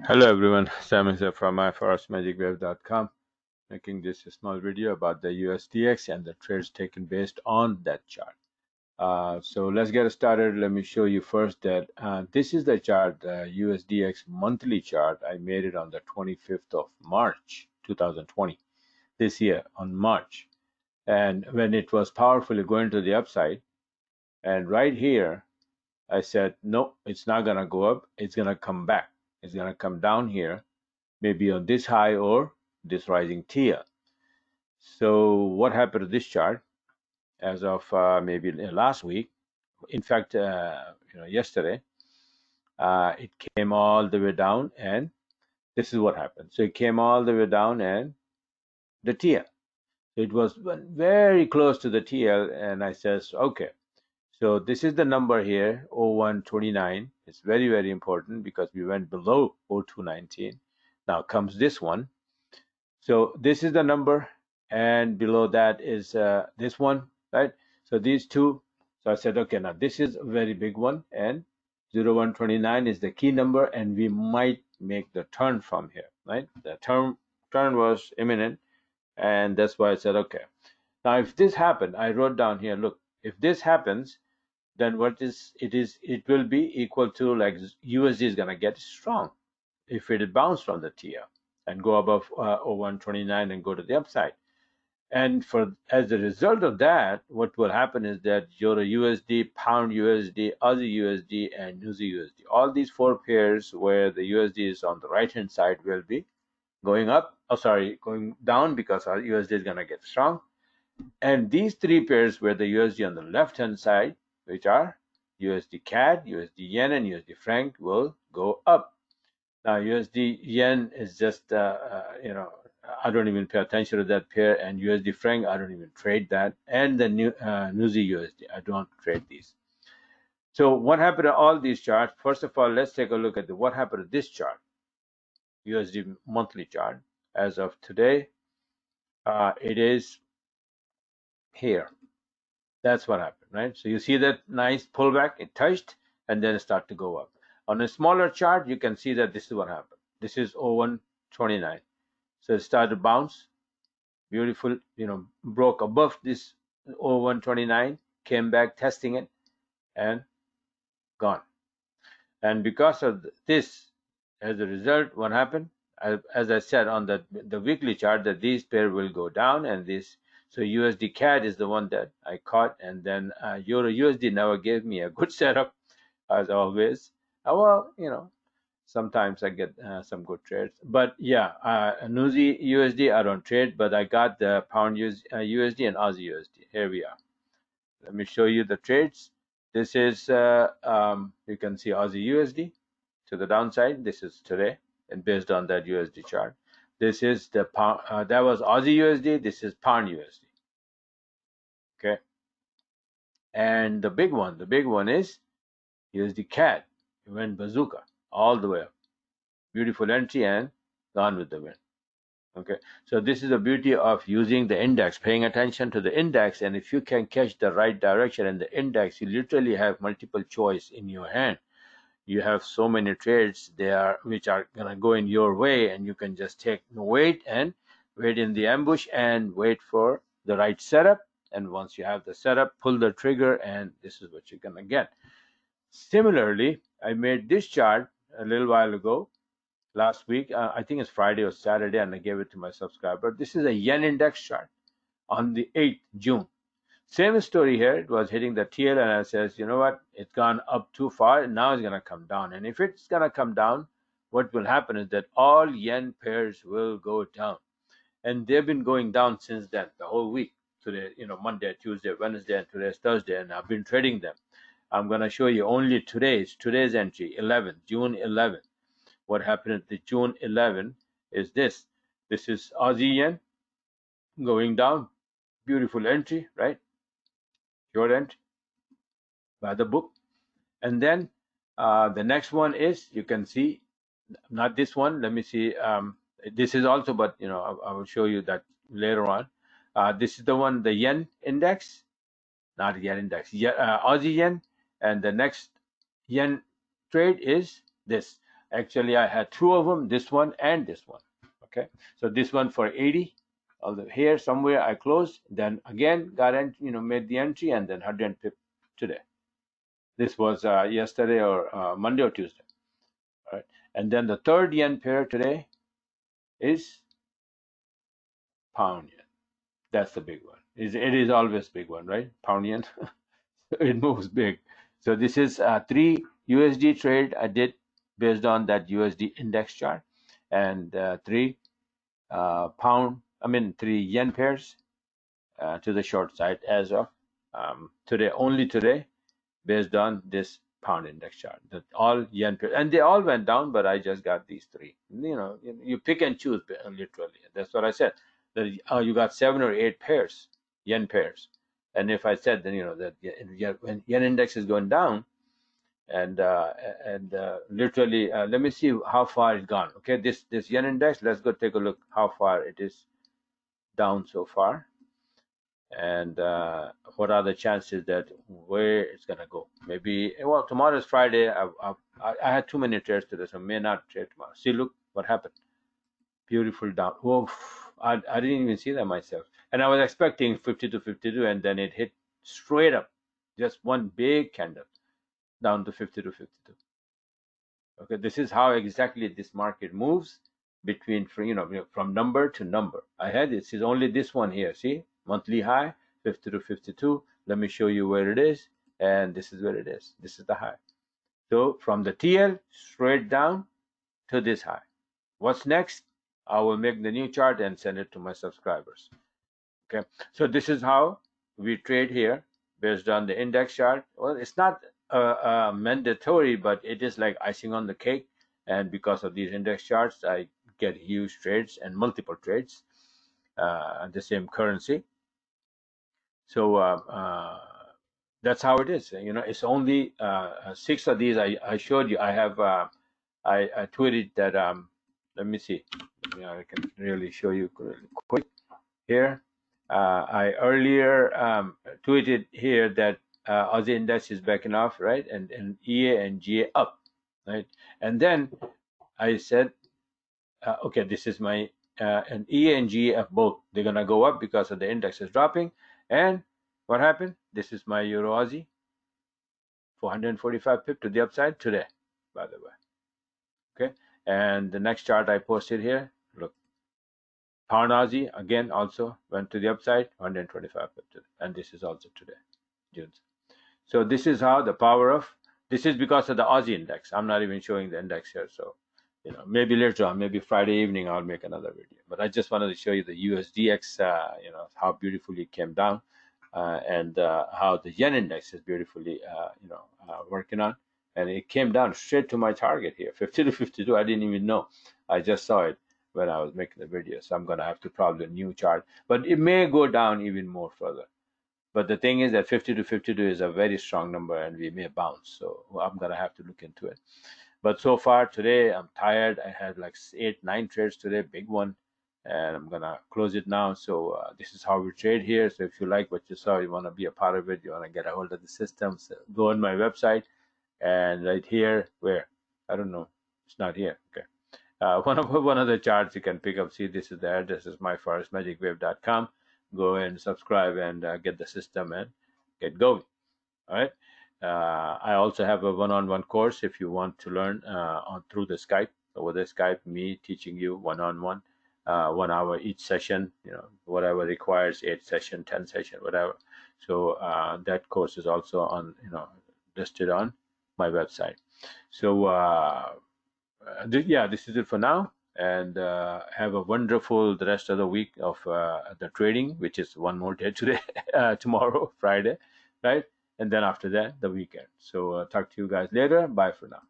Hello everyone, Sam is here from myforexmagicwave.com, making this a small video about the USDX and the trades taken based on that chart. So let's get started. Let me show you first that this is the chart, the USDX monthly chart. I made it on the 25th of March 2020, this year on March. And when it was powerfully going to the upside, and right here, I said, no, it's not going to go up. It's going to come back. It's going to come down here, maybe on this high or this rising tier. So what happened to this chart as of maybe last week? In fact, yesterday, it came all the way down, and this is what happened. So it came all the way down, and the tier. It was very close to the TL, and I says, okay. So this is the number here, 0129. It's very, very important because we went below 0219. Now comes this one. So this is the number, and below that is this one, right? So these two. So I said, okay, now this is a very big one, and 0129 is the key number, and we might make the turn from here, right? The turn was imminent, and that's why I said, okay. Now, if this happened, I wrote down here, look, if this happens, then it will be equal to, like, USD is going to get strong if it bounce from the TR and go above 0129 and go to the upside. And as a result of that, what will happen is that Euro USD, Pound USD, Aussie USD, and New Zealand USD, all these four pairs where the USD is on the right hand side will be going up. Oh, sorry, going down because our USD is going to get strong. And these three pairs where the USD on the left hand side, which are USD-CAD, USD Yen, and USD Franc, will go up. Now, USD Yen is just, I don't even pay attention to that pair, and USD Franc, I don't even trade that, and the New Zealand USD, I don't trade these. So what happened to all these charts? First of all, let's take a look at what happened to this chart, USD monthly chart. As of today, it is here. That's what happened, right? So you see that nice pullback, it touched, and then it started to go up. On a smaller chart, you can see that this is what happened. This is 0129. So it started to bounce, beautiful, broke above this 0129, came back testing it, and gone. And because of this, as a result, what happened? As I said on the weekly chart, that these pair will go down, and this. So USD CAD is the one that I caught, and then Euro USD never gave me a good setup, as always. Well, sometimes I get some good trades, but yeah, New Zealand USD I don't trade, but I got the Pound USD and Aussie USD. Here we are. Let me show you the trades. This is you can see Aussie USD to the downside. This is today, and based on that USD chart. This is the pound. That was Aussie USD. This is Pound USD. Okay, and the big one is USD CAD. It went bazooka all the way up. Beautiful entry and gone with the wind. Okay, so this is the beauty of using the index, paying attention to the index, and if you can catch the right direction in the index, you literally have multiple choice in your hand. You have so many trades there which are gonna go in your way, and you can just wait in the ambush and wait for the right setup. And once you have the setup, pull the trigger, and this is what you're gonna get. Similarly, I made this chart a little while ago, last week. I think it's Friday or Saturday, and I gave it to my subscriber. This is a yen index chart on the 8th June. Same story here. It was hitting the TL, and I says, you know what? It's gone up too far, and now it's going to come down. And if it's going to come down, what will happen is that all yen pairs will go down. And they've been going down since then, the whole week. Today, Monday, Tuesday, Wednesday, and today's Thursday, and I've been trading them. I'm going to show you only today's entry, 11th, June 11th. What happened at the June 11 is this. This is Aussie yen going down. Beautiful entry, right? Short entry by the book. And then the next one is, you can see, not this one. Let me see. This is also, but I will show you that later on. This is the one, the yen index, not yen index, Aussie yen. And the next yen trade is this. Actually, I had two of them, this one and this one. Okay, so this one for 80, although here somewhere I closed, then again got made the entry, and then 150 today. This was yesterday or Monday or Tuesday. All right, and then the third yen pair today is pound yen. That's the big one. It is always big one, right? Pound yen. It moves big. So this is 3 USD trade I did based on that USD index chart, and 3 3 yen pairs to the short side as of today, only today, based on this pound index chart. That all yen pairs, and they all went down, but I just got these 3. You pick and choose, literally. That's what I said. That you got 7 or 8 pairs, yen pairs. And if I said, then that when yen index is going down, and literally, let me see how far it's gone. Okay, this yen index. Let's go take a look how far it is down so far, and what are the chances that where it's gonna go. Maybe, well, tomorrow is Friday. I had too many trades today, so may not trade tomorrow. See, look what happened. Beautiful down. Oh, I didn't even see that myself, and I was expecting 50 to 52, and then it hit straight up, just one big candle down to 50 to 52. Okay, this is how exactly this market moves between, from number to number. I had it. This is only this one here. See, monthly high 50 to 52. Let me show you where it is, and this is where it is. This is the high. So from the TL straight down to this high. What's next? I will make the new chart and send it to my subscribers. Okay, so this is how we trade here based on the index chart. Well, it's not mandatory, but it is like icing on the cake. And because of these index charts, I get huge trades and multiple trades the same currency. So that's how it is. It's only 6 of these I showed you. I have I tweeted that. Let me see. I can really show you really quick here. I earlier tweeted here that Aussie index is backing off, right? And EA and GA up, right? And then I said, okay, this is my and EA and GA up both. They're gonna go up because of the index is dropping. And what happened? This is my Euro Aussie, 445 pip to the upside today, by the way. Okay, and the next chart I posted here. Look. Pound Aussie again also went to the upside, 125 pip, and this is also today, June. So this is how the power of this is because of the Aussie index. I'm not even showing the index here, so maybe later on, maybe Friday evening, I'll make another video. But I just wanted to show you the USDX, how beautifully it came down, and how the yen index is beautifully, working on, and it came down straight to my target here, 50 to 52. I didn't even know. I just saw it when I was making the video. So I'm going to have to probably a new chart, but it may go down even more further. But the thing is that 50 to 52 is a very strong number, and we may bounce. So I'm going to have to look into it. But so far today, I'm tired. I had like 8, 9 trades today, big one, and I'm going to close it now. So this is how we trade here. So if you like what you saw, you want to be a part of it, you want to get a hold of the system, so go on my website, and right here, where, I don't know, it's not here. Okay. One of the charts you can pick up. See, this is the address. Is myforexmagicwave.com. Go and subscribe and get the system and get going. All right. I also have a one-on-one course if you want to learn through the Skype. Over the Skype, me teaching you one-on-one, 1 hour each session. Whatever requires 8 session, 10 session, whatever. So that course is also on listed on my website. So. This is it for now, and have a wonderful the rest of the week of the trading, which is one more day today, tomorrow, Friday, right? And then after that, the weekend. So talk to you guys later. Bye for now.